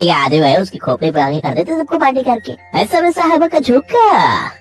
आधे भाई उसकी खोपड़ी पर आगे कर देते सबको पार्टी करके। ऐसा वैसा है का झुका।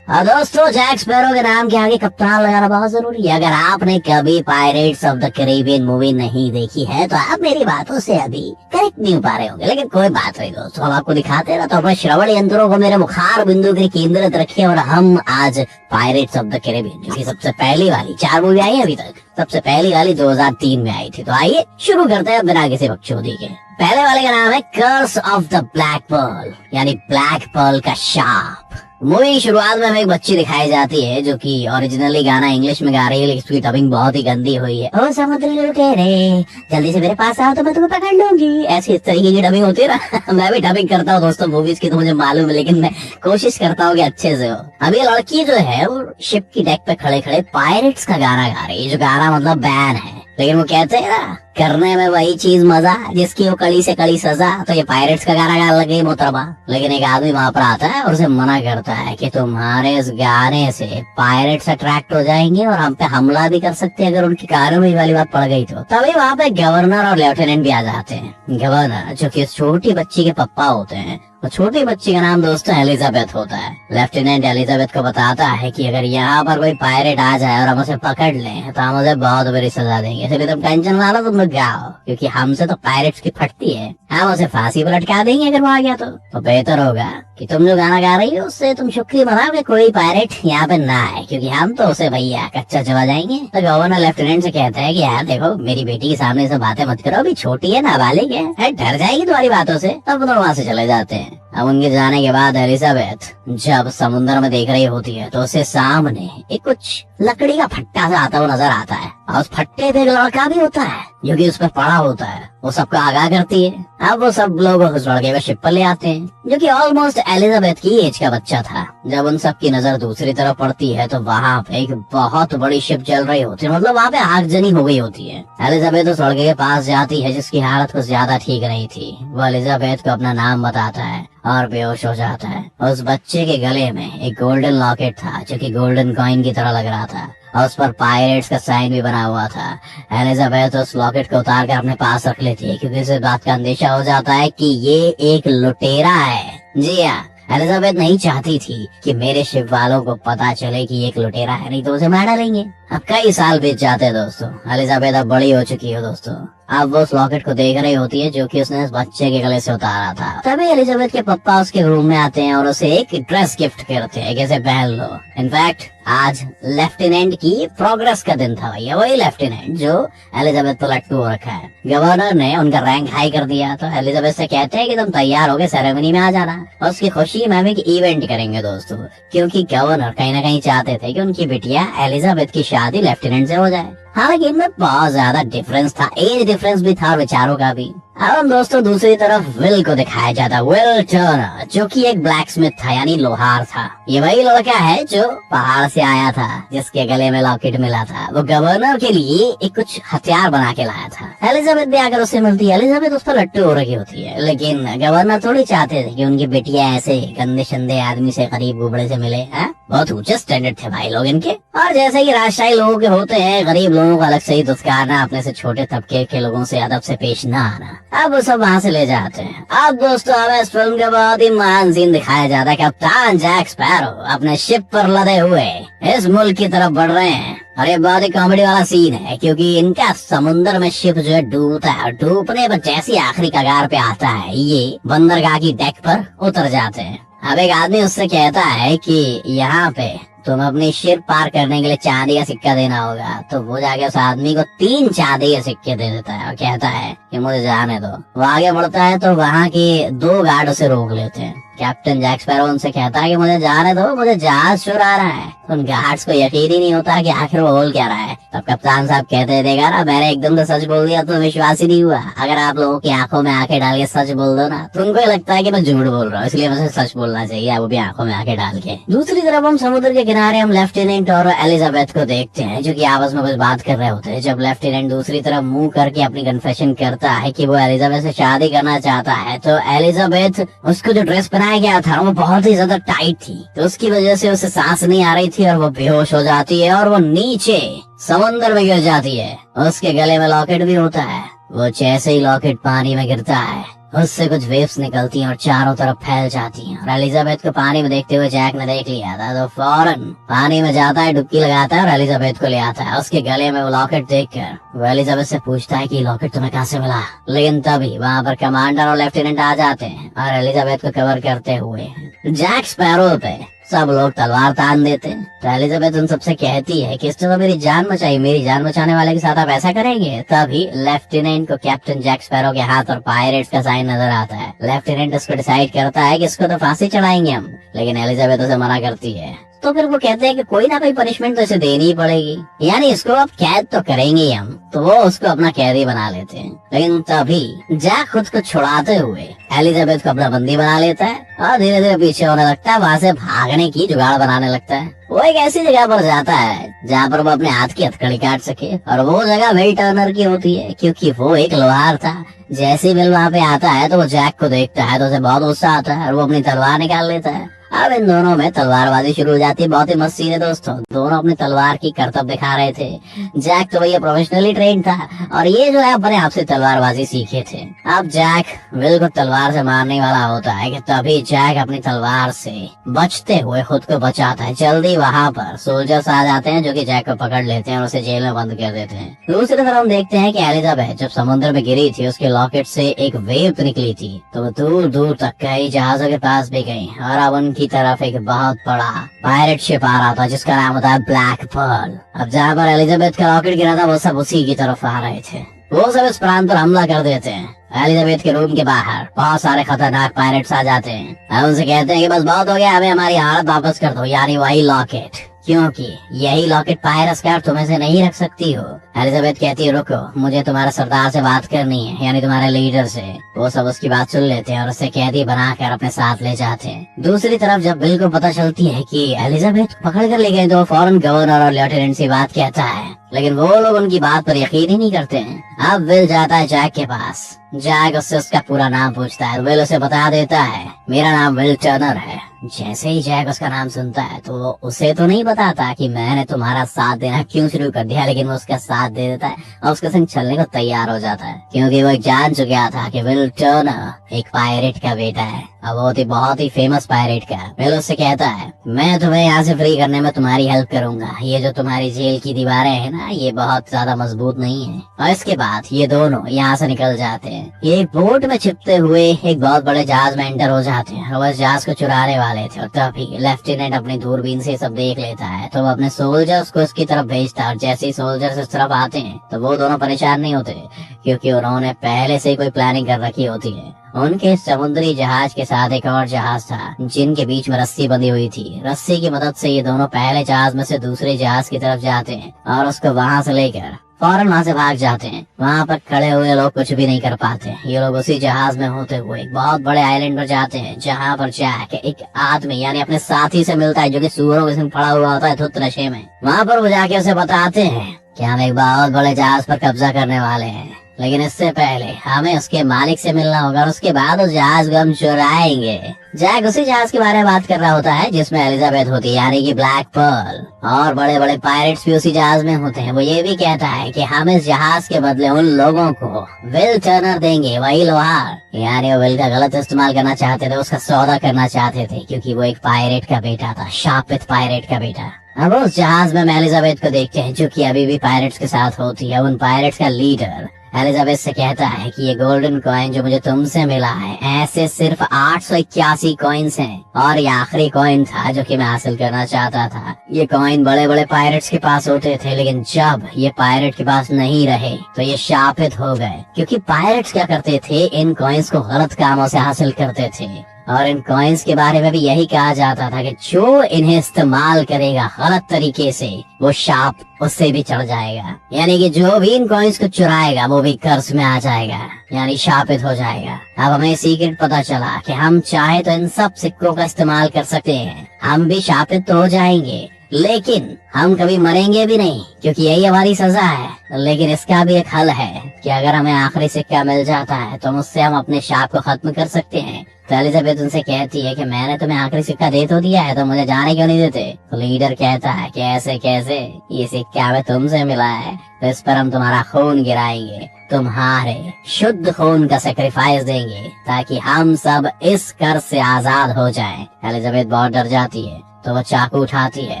और दोस्तों जैक स्पैरो के नाम के आगे कप्तान लगाना बहुत जरूरी है। अगर आपने कभी pirates of the Caribbean movie नहीं देखी है तो आप मेरी बातों से अभी करेक्ट नहीं हो पा रहे होंगे, लेकिन कोई बात नहीं दोस्तों, हम आपको दिखाते हैं ना। तो अपने श्रवण यंत्रों को मेरे मुखार बिंदु के केंद्रित रखे और हम आज पायरेट्स ऑफ द कैरिबियन, जो की सबसे पहली वाली 4 मूवी आई है अभी तक, सबसे पहली वाली 2003 में आई थी। तो आइए शुरू करते हैं बिना किसी बकचोदी के। पहले वाले का नाम है curse of the black pearl, यानी ब्लैक पर्ल का शाप। मूवी की शुरुआत में हमें एक बच्ची दिखाई जाती है जो कि ओरिजिनली गाना इंग्लिश में गा रही है, लेकिन उसकी डबिंग बहुत ही गंदी हुई है। ओ समुद्री लुटेरे जल्दी से मेरे पास आओ तो मैं तुम्हें पकड़ लूंगी, ऐसी इस तरीके की डबिंग होती है ना। मैं भी डबिंग करता हूँ दोस्तों मूवीज की, तो मुझे मालूम है, लेकिन मैं कोशिश करता हूँ कि अच्छे से हो। अब ये लड़की जो है वो शिप की डेक पे खड़े खड़े पायरेट्स का गाना गा रही है, जो गाना मतलब बैन है, लेकिन वो कहते हैं ना करने में वही चीज मजा जिसकी वो कड़ी से कड़ी सजा। तो ये पायरेट्स का गाना गाने लगे मोहतरमा, लेकिन एक आदमी वहाँ पर आता है और उसे मना करता है कि तुम्हारे इस गाने से पायरेट्स अट्रैक्ट हो जाएंगे और हम पे हमला भी कर सकते हैं अगर उनकी कारों में वाली बात पड़ गई तो। तभी वहाँ पे गवर्नर और लेफ्टिनेंट भी आ जाते हैं। गवर्नर जो कि छोटी बच्ची के पप्पा होते हैं, और छोटी बच्ची का नाम दोस्तों एलिजाबेथ होता है। लेफ्टिनेंट एलिजाबेथ को बताता है कि अगर यहाँ पर कोई पायरेट आ जाए और हम उसे पकड़ लें तो हम उसे बहुत बड़ी सजा देंगे, इसलिए तुम टेंशन ना लो, तुम लोग जाओ, क्योंकि हमसे तो पायरेट्स की फटती है, हम उसे फांसी पर लटका देंगे अगर वो आ गया तो बेहतर होगा कि तुम जो गाना गा रही हो उससे तुम शुक्रिया मनाओ कि कोई पायरेट यहाँ पे ना आए, क्योंकि हम तो उसे भैया कच्चा चबा जाएंगे। तो गवर्नर लेफ्टिनेंट से कहता है कि यार देखो मेरी बेटी के सामने से बातें मत करो, अभी छोटी है नाबालिग है, डर जाएगी तुम्हारी बातों से। तब दोनों वहाँ से चले जाते हैं। अब उनके जाने के बाद एलिजाबेथ जब समुद्र में देख रही होती है तो उसे सामने एक कुछ लकड़ी का फट्टा सा आता हुआ नजर आता है, और उस फट्टे पे एक लड़का भी होता है जो कि उस पर पड़ा होता है। वो सबका आगाह करती है। अब वो सब लोग उस लड़के को शिप पर ले आते हैं, जो कि ऑलमोस्ट एलिजाबेथ की एज का बच्चा था। जब उन सब की नजर दूसरी तरफ पड़ती है तो वहाँ पे एक बहुत बड़ी शिप चल रही होती है, मतलब वहाँ पे आगजनी हो गई होती है। एलिजाबेथ उस लड़के के पास जाती है जिसकी हालत कुछ ज्यादा ठीक नहीं थी। वो एलिजाबेथ को अपना नाम बताता है और बेहोश हो जाता है। उस बच्चे के गले में एक गोल्डन लॉकेट था जो कि गोल्डन कॉइन की तरह लग रहा था, और उस पर पायरेट्स का साइन भी बना हुआ था। एलिजाबेथ उस लॉकेट को उतार कर अपने पास रख लेती है, क्योंकि इस बात का अंदेशा हो जाता है कि ये एक लुटेरा है। जी हाँ, एलिजाबेथ नहीं चाहती थी कि मेरे शिप वालों को पता चले कि एक लुटेरा है, नहीं तो उसे मार डालेंगे। अब कई साल बीत जाते हैं दोस्तों, एलिजाबेथ अब बड़ी हो चुकी है दोस्तों। अब वो उस लॉकेट को देख रही होती है जो कि उसने उस बच्चे के गले से उतारा था। तभी एलिजाबेथ के पापा उसके रूम में आते हैं और उसे एक ड्रेस गिफ्ट करते हैं, कैसे पहन लो। इनफैक्ट आज लेफ्टिनेंट की प्रोग्रेस का दिन था भैया, वही लेफ्टिनेंट जो एलिजाबेथ को लटकू हो रखा है। गवर्नर ने उनका रैंक हाई कर दिया, तो एलिजाबेथ से कहते हैं कि तुम तैयार हो गए सेरेमनी में आ जाना, और उसकी खुशी में हम एक इवेंट करेंगे दोस्तों, क्योंकि गवर्नर कहीं ना कहीं चाहते थे कि उनकी बिटिया एलिजाबेथ की शादी लेफ्टिनेंट से हो जाए। हालांकि इनमें बहुत ज्यादा डिफरेंस था, एज डिफरेंस भी था और विचारों का भी। अब दोस्तों दूसरी तरफ विल को दिखाया जाता, विल टर्नर, जो कि एक ब्लैक स्मिथ था, यानी लोहार था। ये वही लड़का है जो पहाड़ से आया था, जिसके गले में लॉकेट मिला था। वो गवर्नर के लिए एक कुछ हथियार बना के लाया था। एलिजाबेथ भी आकर उससे मिलती है। एलिजाबेथ उस पर लट्टू हो रखी होती है, लेकिन गवर्नर थोड़ी चाहते थे कि उनकी बेटिया ऐसे गंदे शंदे आदमी से, गरीब गुबड़े से मिले। बहुत ऊंचे स्टैंडर्ड थे भाई लोग इनके। और जैसे कि राजशाही लोगों के होते हैं, गरीब लोगों को अलग से ही दुत्कारना, अपने से छोटे तबके के लोगों से अदब से पेश न आना। अब वो सब वहाँ से ले जाते हैं। अब दोस्तों हमें इस फिल्म का बहुत ही महान सीन दिखाया जाता है। कप्तान जैक स्पैरो अपने शिप पर लदे हुए इस मुल्क की तरफ बढ़ रहे हैं, और ये बहुत ही कॉमेडी वाला सीन है, क्योंकि इनका समुद्र में शिप जो है डूबता है, और डूबने पर जैसी आखिरी कगार पे आता है, ये बंदरगाह की डेक पर उतर जाते हैं। अब एक आदमी उससे कहता है कि यहाँ पे तुम अपनी शिप पार करने के लिए चांदी का सिक्का देना होगा। तो वो जाके उस आदमी को 3 चांदी के सिक्के दे देता है और कहता है कि मुझे जाने दो। वो आगे बढ़ता है तो वहाँ के 2 गार्ड उसे रोक लेते हैं। कैप्टन जैक स्पैरो उनसे कहता है कि मुझे जाने दो, मुझे जहाज चुरा रहा है। उन गार्ड्स को यकीन ही नहीं होता कि आखिर वो बोल क्या रहा है। तब कप्तान साहब कहते देखा ना, मैंने एकदम से सच बोल दिया तो विश्वास ही नहीं हुआ। अगर आप लोगों की आंखों में आंखें डाल के सच बोल दो ना, तो उनको ही लगता है कि मैं झूठ बोल रहा हूँ, इसलिए मुझे सच बोलना चाहिए, वो भी आंखों में आंखें डाल के। दूसरी तरफ हम समुद्र के किनारे हम लेफ्टिनेंट और एलिजाबेथ को देखते हैं, जो कि आपस में कुछ बात कर रहे होते हैं। जब लेफ्टिनेंट दूसरी तरफ मुंह करके अपनी कन्फेशन करता है कि वो एलिजाबेथ से शादी करना चाहता है, तो एलिजाबेथ उसको जो ड्रेस पहनाया गया था वो बहुत ही ज्यादा टाइट थी, तो उसकी वजह से उसे सांस नहीं आ रही थी और वो बेहोश हो जाती है और वो नीचे समुद्र में गिर जाती है। उसके गले में लॉकेट भी होता है। वो जैसे ही लॉकेट पानी में गिरता है उससे कुछ वेव्स निकलती हैं और चारों तरफ फैल जाती हैं। और एलिजाबेथ को पानी में देखते हुए जैक ने देख लिया था, तो फौरन पानी में जाता है, डुबकी लगाता है और एलिजाबेथ को ले आता है। उसके गले में वो लॉकेट देखकर वो एलिजाबेथ से पूछता है कि लॉकेट तुम्हें कहाँ से मिला। लेकिन तभी वहाँ पर कमांडर और लेफ्टिनेंट आ जाते हैं और एलिजाबेथ को कवर करते हुए जैक स्पैरो पे सब लोग तलवार तान देते हैं। तो एलिजाबेथ उन सबसे कहती है कि इसने तो मेरी जान बचाई, मेरी जान बचाने वाले के साथ आप ऐसा करेंगे। तभी लेफ्टिनेंट को कैप्टन जैक स्पैरो के हाथ और पायरेट्स का साइन नजर आता है। लेफ्टिनेंट इसको डिसाइड करता है कि इसको तो फांसी चढ़ाएंगे हम, लेकिन एलिजाबेथ उसे मना करती है। तो फिर वो कहते हैं कि कोई ना कोई पनिशमेंट तो इसे देनी ही पड़ेगी, यानी इसको अब कैद तो करेंगे ही हम। तो वो उसको अपना कैदी बना लेते हैं। लेकिन तभी जैक खुद को छुड़ाते हुए एलिजाबेथ को अपना बंदी बना लेता है और धीरे धीरे पीछे होने लगता है, वहाँ से भागने की जुगाड़ बनाने लगता है। वो एक ऐसी जगह पर जाता है जहाँ पर वो अपने हाथ की हथकड़ी काट सके, और वो जगह विल टर्नर की होती है, क्योंकि वो एक लोहार था। जैसे विल वहाँ पे आता है तो वो जैक को देखता है तो उसे बहुत गुस्सा आता है और वो अपनी तलवार निकाल लेता है। अब इन दोनों में तलवारबाजी शुरू हो जाती है। बहुत ही मस्त सीन है दोस्तों, दोनों अपनी तलवार की करतब दिखा रहे थे। जैक तो भैया प्रोफेशनली ट्रेन था और ये जो है अपने आप से तलवारबाजी सीखे थे। अब जैक विल को तलवार से मारने वाला होता है कि तभी जैक अपनी तलवार से बचते हुए खुद को बचाता है। जल्दी वहाँ पर सोल्जर्स आ जाते हैं जो कि जैक को पकड़ लेते हैं और उसे जेल में बंद कर देते हैं। दूसरी तरफ हम देखते हैं कि एलिजाबेथ जब समुद्र में गिरी थी उसके लॉकेट से एक वेव निकली थी, तो वो दूर दूर तक कई जहाजों के पास भी गई और अब उनकी तरफ एक बहुत बड़ा पायरेट शिप आ रहा था जिसका नाम होता है ब्लैक पर्ल। अब जहाँ पर एलिजाबेथ का रॉकेट गिरा था वो सब उसी की तरफ आ रहे थे। वो सब इस प्रांत पर हमला कर देते हैं। एलिजाबेथ के रूम के बाहर बहुत सारे खतरनाक पायरेट्स आ जाते हैं। अब उनसे कहते हैं कि बस बहुत हो गया, हमें हमारी हालत वापस कर दो, यानी वही लॉकेट, क्योंकि यही लॉकेट पायरस का तुम इसे नहीं रख सकती हो। एलिजाबेथ कहती है रुको, मुझे तुम्हारे सरदार से बात करनी है, यानी तुम्हारे लीडर से। वो सब उसकी बात सुन लेते हैं और उसे कैदी बनाकर अपने साथ ले जाते हैं। दूसरी तरफ जब बिल को पता चलती है कि एलिजाबेथ पकड़ कर ले गए तो फौरन गवर्नर और लेफ्टिनेंट से बात कहता है, लेकिन वो लोग उनकी बात पर यकीन ही नहीं करते हैं। अब विल जाता है जैक के पास। जैक उससे उसका पूरा नाम पूछता है। विल उसे बता देता है मेरा नाम विल टर्नर है। जैसे ही जैक उसका नाम सुनता है तो उसे तो नहीं बताता कि मैंने तुम्हारा साथ देना क्यों शुरू कर दिया, लेकिन वो उसका साथ दे देता है और उसके संग चलने को तैयार हो जाता है, क्योंकि वो जान चुका था कि विल टर्नर एक पायरेट का बेटा है, अब बहुत ही फेमस पायरेट का। विल उससे कहता है मैं तुम्हें यहाँ से फ्री करने में तुम्हारी हेल्प करूंगा। ये जो तुम्हारी जेल की दीवारें है ना, ये बहुत ज्यादा मजबूत नहीं है। और इसके बाद ये दोनों यहाँ से निकल जाते हैं। ये एक बोट में छिपते हुए एक बहुत बड़े जहाज में एंटर हो जाते हैं और उस जहाज को चुराने वाले थे। और तभी लेफ्टिनेंट अपनी दूरबीन से सब देख लेता है तो वो अपने सोल्जर्स को इसकी तरफ भेजता है। और जैसे ही सोल्जर्स इस तरफ आते हैं तो वो दोनों परेशान नहीं होते, क्योंकि उन्होंने पहले से ही कोई प्लानिंग कर रखी होती है। उनके समुद्री जहाज के साथ एक और जहाज था जिनके बीच में रस्सी बंधी हुई थी। रस्सी की मदद से ये दोनों पहले जहाज में से दूसरे जहाज की तरफ जाते हैं और उसको वहाँ से लेकर फौरन वहाँ से भाग जाते हैं। वहाँ पर खड़े हुए लोग कुछ भी नहीं कर पाते। ये लोग उसी जहाज में होते हुए एक बहुत बड़े आइलैंड पर जाते हैं जहाँ पर जैक एक आदमी यानी अपने साथी से मिलता है जो कि सूअरों के संग पड़ा हुआ होता है धुत नशे में। वहाँ पर वो जाके उसे बताते हैं कि हम एक बहुत बड़े जहाज पर कब्जा करने वाले हैं, लेकिन इससे पहले हमें उसके मालिक से मिलना होगा और उसके बाद उस जहाज को हम चुराएंगे। जैक उसी जहाज के बारे में बात कर रहा होता है जिसमें एलिजाबेथ होती है, यानी कि ब्लैक पर्ल, और बड़े बड़े पायरेट्स भी उसी जहाज में होते हैं। वो ये भी कहता है कि हम इस जहाज के बदले उन लोगों को विल टर्नर देंगे, वही लोहार, यानी वो विल का गलत इस्तेमाल करना चाहते थे, उसका सौदा करना चाहते थे, क्योंकि वो एक पायरेट का बेटा था, शापित पायरेट का बेटा। अब उस जहाज में एलिजाबेथ को देखते हैं जो कि अभी भी पायरेट्स के साथ होती है। उन पायरेट्स का लीडर एलिजाबेथ से कहता है कि ये गोल्डन कॉइन जो मुझे तुमसे मिला है, ऐसे सिर्फ 881 कॉइन्स हैं और ये आखिरी कॉइन था जो कि मैं हासिल करना चाहता था। ये कॉइन बड़े बड़े पायरेट्स के पास होते थे, लेकिन जब ये पायरेट के पास नहीं रहे तो ये शापित हो गए, क्योंकि पायरेट्स क्या करते थे, इन कॉइन्स को गलत कामों से हासिल करते थे। और इन कॉइन्स के बारे में भी यही कहा जाता था कि जो इन्हें इस्तेमाल करेगा गलत तरीके से वो शाप उससे भी चढ़ जाएगा, यानी कि जो भी इन कॉइन्स को चुराएगा वो भी कर्ज में आ जाएगा, यानी शापित हो जाएगा। अब हमें सीक्रेट पता चला कि हम चाहे तो इन सब सिक्कों का इस्तेमाल कर सकते हैं, हम भी शापित तो हो जाएंगे, लेकिन हम कभी मरेंगे भी नहीं, क्योंकि यही हमारी सजा है। लेकिन इसका भी एक हल है कि अगर हमें आखिरी सिक्का मिल जाता है तो उससे हम अपने शाप को खत्म कर सकते हैं तो एलिजाबेथ उनसे कहती है कि मैंने तुम्हें आखिरी सिक्का दे तो दिया है, तो मुझे जाने क्यों नहीं देते। तो लीडर कहता है कि ऐसे कैसे, ये सिक्का हमें तुमसे मिला है, तो इस पर हम तुम्हारा खून गिराएंगे, तुम्हारे शुद्ध खून का सेक्रीफाइस देंगे ताकि हम सब इस कर्ज से आजाद हो जाएं। एलिजाबेथ बहुत डर जाती है तो वो चाकू उठाती है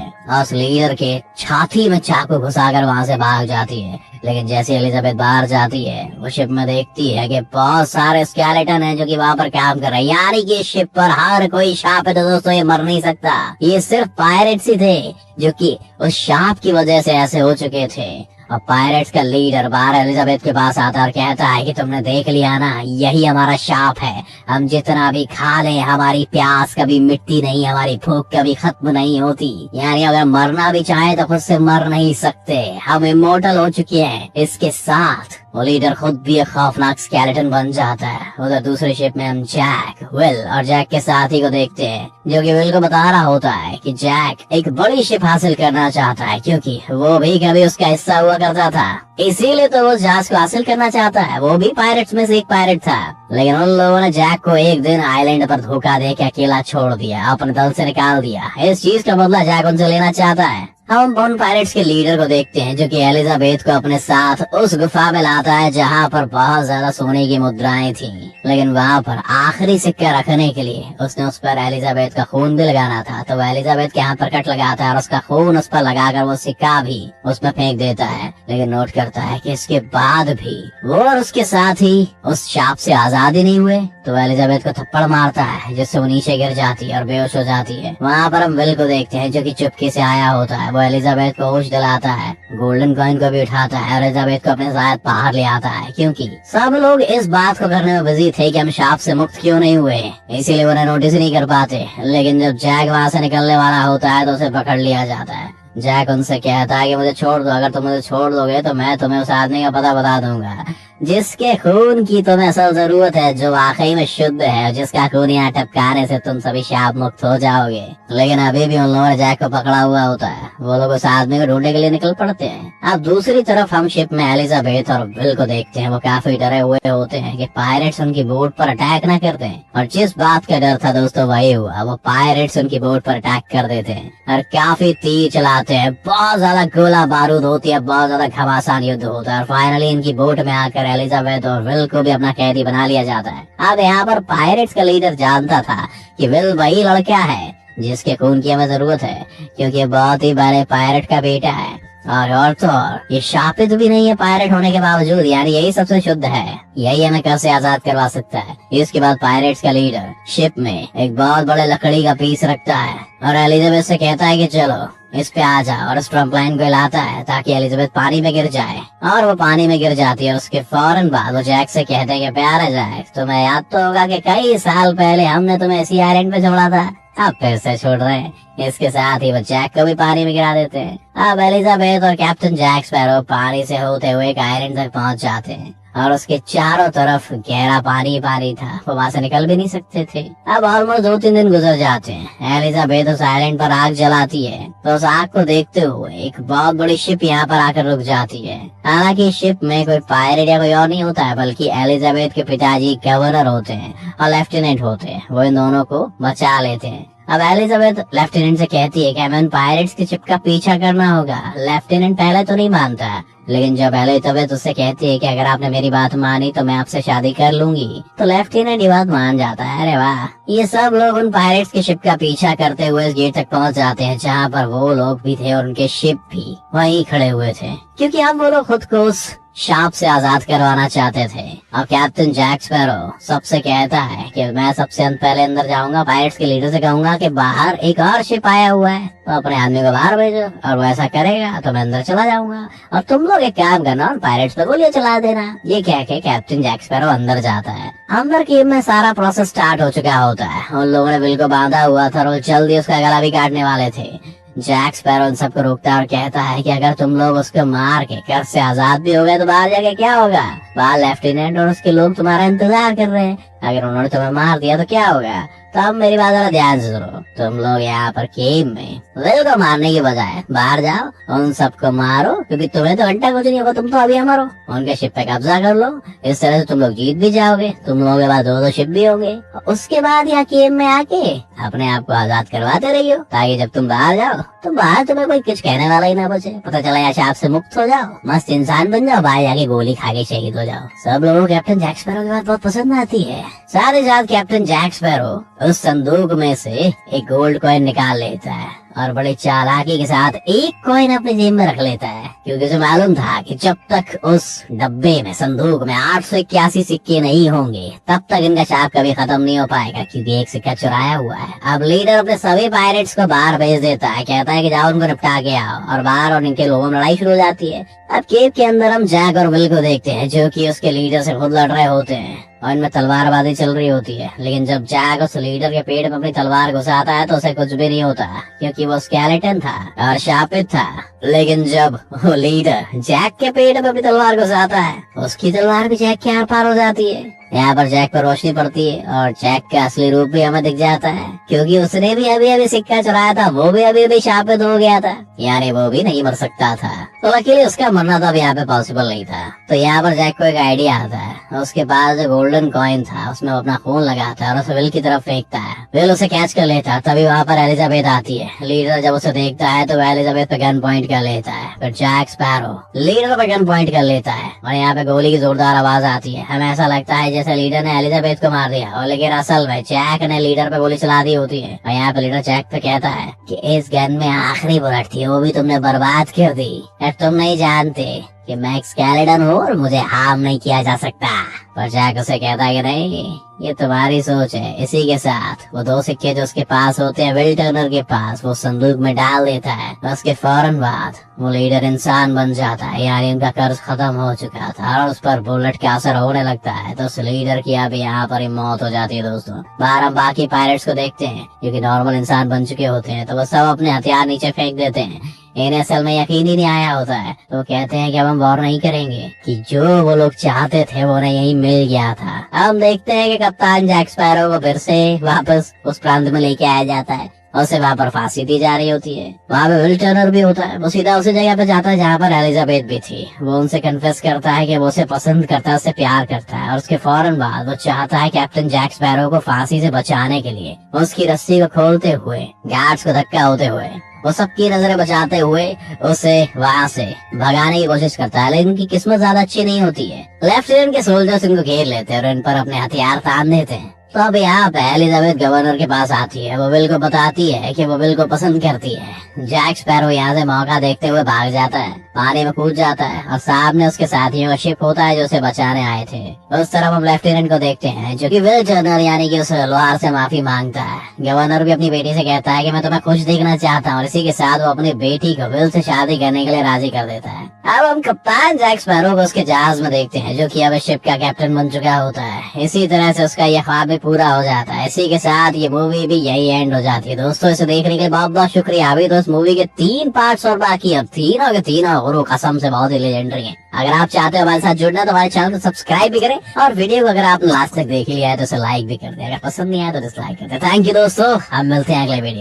और उस लीडर के छाती में चाकू घुसाकर वहाँ से भाग जाती है। लेकिन जैसे एलिजाबेथ बाहर जाती है वो शिप में देखती है कि बहुत सारे स्केलेटन हैं जो कि वहाँ पर काम कर रहे हैं, यानी कि शिप पर हर कोई शाप है। तो दोस्तों ये मर नहीं सकता, ये सिर्फ पायरेट्स ही थे जो कि उस शाप की वजह से ऐसे हो चुके थे। और पायरेट्स का लीडर बाहर एलिजाबेथ के पास आता और कहता है कि तुमने देख लिया ना, यही हमारा शाप है, हम जितना भी खा लें हमारी प्यास कभी मिटती नहीं, हमारी भूख कभी खत्म नहीं होती, यानी अगर मरना भी चाहे तो खुद से मर नहीं सकते, हम इमोर्टल हो चुके हैं। इसके साथ वो लीडर खुद भी एक खौफनाक स्केलेटन बन जाता है। उधर दूसरी शिप में हम जैक, विल और जैक के साथी को देखते हैं जो कि विल को बता रहा होता है कि जैक एक बड़ी शिप हासिल करना चाहता है क्योंकि वो भी कभी उसका हिस्सा हुआ करता था, इसीलिए तो वो जहाज को हासिल करना चाहता है। वो भी पायरेट्स में से एक पायरेट था, लेकिन उन लोगों ने जैक को एक दिन आइलैंड पर धोखा दे के अकेला छोड़ दिया, अपने दल से निकाल दिया। इस चीज का बदला जैक उनसे लेना चाहता है। हम उन पायरेट्स के लीडर को देखते हैं जो कि एलिजाबेथ को अपने साथ उस गुफा में लाता है जहाँ पर बहुत ज्यादा सोने की मुद्राएं थी, लेकिन वहाँ पर आखिरी सिक्का रखने के लिए उसने उस पर एलिजाबेथ का खून भी लगाना था। तो वो एलिजाबेथ के हाथ पर कट लगाता है और उसका खून उस पर लगाकर वो सिक्का भी उसमें फेंक देता है। लेकिन नोट करता है कि इसके बाद भी वो और उसके साथ ही उस शाप से आजाद ही नहीं हुए। तो एलिजाबेथ को थप्पड़ मारता है जिससे वो नीचे गिर जाती है और बेहोश हो जाती है। वहाँ पर हम विल को देखते हैं जो कि चुपके से आया होता है। वो एलिजाबेथ को होश दिलाता है, गोल्डन कॉइन को भी उठाता है और एलिजाबेथ को अपने साथ बाहर ले आता है क्योंकि सब लोग इस बात को करने में बिजी थे कि हम शाप से मुक्त क्यों नहीं हुए, इसीलिए उन्हें नोटिस नहीं कर पाते। लेकिन जब जैक वहाँ से निकलने वाला होता है तो उसे पकड़ लिया जाता है। जैक उनसे कहता है कि मुझे छोड़ दो, अगर तुम मुझे छोड़ दोगे तो मैं तुम्हें उस आदमी का पता बता दूंगा जिसके खून की तुम्हें असल जरूरत है, जो वाकई में शुद्ध है, जिसका खून यहाँ टपकाने से तुम सभी शाप मुक्त हो जाओगे। लेकिन अभी भी उन लोगों ने जैक को पकड़ा हुआ होता है। वो लोग उस आदमी को ढूंढने के लिए निकल पड़ते हैं। अब दूसरी तरफ हम शिप में एलिजाबेथ और विल को देखते हैं। वो काफी डरे हुए होते हैं कि पायरेट्स उनकी बोट पर अटैक न करते हैं, और जिस बात का डर था दोस्तों वही हुआ। वो पायरेट्स उनकी बोट पर अटैक कर देते हैं और काफी तीर चलाते हैं, बहुत ज्यादा गोला बारूद होती है, बहुत ज्यादा घमासान युद्ध होता है और फाइनली इनकी बोट में आकर एलिजाबेथ और विल को भी अपना कैदी बना लिया जाता है। अब यहाँ पर पायरेट्स का लीडर जानता था कि विल वही लड़का है जिसके खून की हमें जरूरत है, क्योंकि ये बहुत ही बड़े पायरेट का बेटा है और तो और ये शापित भी नहीं है पायरेट होने के बावजूद, यानी यही सबसे शुद्ध है, यही हमें कर से आजाद करवा सकता है। इसके बाद पायरेट्स का लीडर शिप में एक बहुत बड़े लकड़ी का पीस रखता है और एलिजाबेथ से कहता है कि चलो इस पे आ जा, और स्ट्रॉन्ग लाइन को हिलाता है ताकि एलिजाबेथ पानी में गिर जाए, और वो पानी में गिर जाती है। उसके फौरन बाद वो जैक से कहते हैं कि प्यारे जैक, तुम्हें याद तो होगा कि कई साल पहले हमने तुम्हें इसी आइलैंड पे छोड़ा था, अब फिर से छोड़ रहे हैं। इसके साथ ही वो जैक को भी पानी में गिरा देते हैं। अब एलिजाबेथ और कैप्टन जैक स्पैरो पानी से होते हुए एक आइलैंड तक पहुंच जाते हैं और उसके चारों तरफ गहरा पानी पानी था, वो वहाँ से निकल भी नहीं सकते थे। अब ऑलमोस्ट 2-3 दिन गुजर जाते हैं। एलिजाबेथ उस आइलैंड पर आग जलाती है तो उस आग को देखते हुए एक बहुत बड़ी शिप यहाँ पर आकर रुक जाती है। हालांकि शिप में कोई पायरेट या कोई और नहीं होता है, बल्कि एलिजाबेथ के पिताजी गवर्नर होते हैं और लेफ्टिनेंट होते हैं। वो इन दोनों को बचा लेते हैं। अब एलिजाबेथ लेफ्टिनेंट से कहती है कि हमें उन पायरेट्स की शिप का पीछा करना होगा। लेफ्टिनेंट पहले तो नहीं मानता, लेकिन जब एलिजाबेथ उससे कहती है कि अगर आपने मेरी बात मानी तो मैं आपसे शादी कर लूंगी, तो लेफ्टिनेंट ये बात मान जाता है। अरे वाह। ये सब लोग उन पायरेट्स की शिप का पीछा करते हुए इस गेट तक पहुंच जाते हैं जहाँ पर वो लोग भी थे और उनके शिप भी वहीं खड़े हुए थे, क्योंकि अब वो लोग खुद को उस शाप से आजाद करवाना चाहते थे। और कैप्टन जैक स्पैरो सबसे कहता है कि मैं सबसे पहले अंदर जाऊंगा, पायरेट्स के लीडर से कहूंगा कि बाहर एक और शिप आया हुआ है, तो अपने आदमी को बाहर भेजो, और वो ऐसा करेगा तो मैं अंदर चला जाऊंगा और तुम लोग एक काम करना और पायरेट्स पे गोलियां चला देना। ये कह के कैप्टन जैक स्पैरो अंदर जाता है। अंदर केव में सारा प्रोसेस स्टार्ट हो चुका होता है। उन लोगों ने विल को बांधा हुआ था और जल्दी उसका गला भी काटने वाले थे। जैक स्पैरो उन सबको रोकता है और कहता है कि अगर तुम लोग उसको मार के कर्ज से आजाद भी हो गए तो बाहर जाके क्या होगा, वहाँ लेफ्टिनेंट और उसके लोग तुम्हारा इंतजार कर रहे हैं। अगर उन्होंने तुम्हें मार दिया तो क्या होगा? तो अब मेरी बात जरा ध्यान से सुनो। तुम लोग यहाँ पर केव में विल को मारने के बजाय बाहर जाओ, उन सबको मारो, क्योंकि तुम्हें तो घंटा कुछ नहीं होगा, तुम तो अभी अमर हो। उनके शिप पे कब्जा कर लो, इस तरह से तुम लोग जीत भी जाओगे। तुम लोगों के पास 2-2 शिप भी होंगे। उसके बाद यहाँ केव में आके अपने आप को आजाद करवाते रहियो, ताकि जब तुम बाहर जाओ तो बाहर तुम्हें कोई कुछ कहने वाला ही ना बचे। पता चला यहाँ शाप से मुक्त हो जाओ, मस्त इंसान बन जाओ, बाहर जाके गोली खा के शहीद हो जाओ। सब लोगों को कैप्टन जैक स्पैरो की बात बहुत पसंद आती है। साथ ही साथ कैप्टन जैक स्पैरो उस संदूक में से एक गोल्ड कॉइन निकाल लेता है और बड़ी चालाकी के साथ एक कॉइन अपनी जेब में रख लेता है, क्योंकि उसे मालूम था कि जब तक उस डब्बे में, संदूक में 881 सिक्के नहीं होंगे तब तक इनका शाप कभी खत्म नहीं हो पाएगा, क्योंकि एक सिक्का चुराया हुआ है। अब लीडर अपने सभी पायरेट्स को बाहर भेज देता है, कहता है कि जाओ उनको निपटा के आओ, और बाहर और इनके लोगों में लड़ाई शुरू हो जाती है। अब केव के अंदर हम जैक और विल को देखते हैं, जो कि उसके लीडर से खुद लड़ रहे होते हैं और इनमें तलवारबाजी चल रही होती है। लेकिन जब जैक उस लीडर के पेट में अपनी तलवार घुसाता है तो उसे कुछ भी नहीं होता, क्योंकि वो स्केलेटन था और शापित था। लेकिन जब वो लीडर जैक के पेट में अपनी तलवार घुसाता है, उसकी तलवार भी जैक के आर पार हो जाती है। यहाँ पर जैक पर रोशनी पड़ती है और जैक का असली रूप भी हमें दिख जाता है, क्योंकि उसने भी अभी अभी सिक्का चुराया था, वो भी अभी अभी शापित हो गया था, यानी वो भी नहीं मर सकता था। तो लकीली उसका मरना तो अब यहाँ पे पॉसिबल नहीं था। तो यहाँ पर जैक को एक आइडिया आता है। उसके पास जो गोल्डन कॉइन था उसमें वो अपना खून लगाता है और उसे विल की तरफ फेंकता है। विल उसे कैच कर लेता है। तभी वहाँ पर एलिजाबेथ आती है। लीडर जब उसे देखता है तो वह एलिजाबेथ पे गन पॉइंट कर लेता है। फिर जैक स्पैरो लीडर पे गन पॉइंट कर लेता है और यहाँ पे गोली की जोरदार आवाज आती है। हमें ऐसा लगता है जैसे लीडर ने एलिजाबेथ को मार दिया, और लेकिन असल में जैक ने लीडर पे गोली चला दी होती है। और यहाँ पे लीडर जैक पे कहता है कि इस गन में आखिरी बुलेट थी, वो भी तुमने बर्बाद कर दी। तुम नहीं जानते कि मैं एक स्केलेटन हूँ और मुझे हार्म नहीं किया जा सकता। पर जैक उसे कहता है कि नहीं, ये तुम्हारी सोच है। इसी के साथ वो 2 सिक्के जो उसके पास होते हैं विल टर्नर के पास, वो संदूक में डाल देता है। उसके फौरन बाद वो लीडर इंसान बन जाता है, यानी उनका कर्ज खत्म हो चुका था और उस पर बुलेट का असर होने लगता है। तो उस लीडर की अब यहाँ पर ही मौत हो जाती है। दोस्तों, बाहर हम बाकी पायरेट्स को देखते हैं जो कि नॉर्मल इंसान बन चुके होते हैं। तो वो सब अपने हथियार नीचे फेंक देते हैं। इन्हें असल में यकीन ही नहीं आया होता है। तो कहते हैं कि अब हम वॉर नहीं करेंगे, कि जो वो लोग चाहते थे वो उन्हें यही मिल गया था। हम देखते हैं कि कप्तान जैक स्पैरो को फिर से वापस उस प्रांत में लेके आया जाता है। उसे वहाँ पर फांसी दी जा रही होती है। वहाँ पे विल टर्नर भी होता है। वो सीधा उसी जगह पे जाता है जहाँ पर एलिजाबेथ भी थी। वो उनसे कन्फेस करता है कि वो उसे पसंद करता है, उससे प्यार करता है, और उसके फौरन बाद वो चाहता है कैप्टन जैक स्पैरो को फांसी से बचाने के लिए उसकी रस्सी को खोलते हुए, गार्ड्स को धक्का होते हुए, वो सबकी नजरें बचाते हुए उसे वहाँ से भगाने की कोशिश करता है। लेकिन उनकी किस्मत ज्यादा अच्छी नहीं होती है। लेफ्टिनेंट के सोल्जर्स इनको घेर लेते हैं और इन पर अपने हथियार तान देते हैं। तो अब यहाँ पे एलिजाबेथ गवर्नर के पास आती है। वो विल को बताती है कि वो विल को पसंद करती है। जैक स्पैरो यहाँ से मौका देखते हुए भाग जाता है, पानी में कूद जाता है, और सामने उसके साथियों का शिप होता है जो उसे बचाने आए थे। उस तरफ हम लेफ्टिनेंट को देखते हैं जो कि विल टर्नर यानी कि उस लोहार से माफी मांगता है। गवर्नर भी अपनी बेटी से कहता है कि मैं तुम्हें खुश देखना चाहता हूँ, और इसी के साथ वो अपनी बेटी को विल से शादी करने के लिए राजी कर देता है। अब हम कप्तान जैक स्पैरो को उसके जहाज में देखते हैं जो कि अब शिप का कैप्टन बन चुका होता है। इसी तरह से उसका यह ख्वाब भी पूरा हो जाता है। इसी के साथ ये मूवी भी यही एंड हो जाती है। दोस्तों, इसे देखने के लिए बहुत बहुत शुक्रिया। अभी तो इस मूवी के 3 पार्ट्स और बाकी है। तीनों के तीनों और कसम से बहुत ही लेजेंडरी है। अगर आप चाहते हो हमारे साथ जुड़ना तो हमारे चैनल को सब्सक्राइब भी करें, और वीडियो को अगर आपने लास्ट तक देख लिया है तो उसे लाइक भी कर दे। अगर पसंद नहीं आया तो डिसलाइक कर दे। थैंक यू दोस्तों, हम मिलते हैं अगले वीडियो।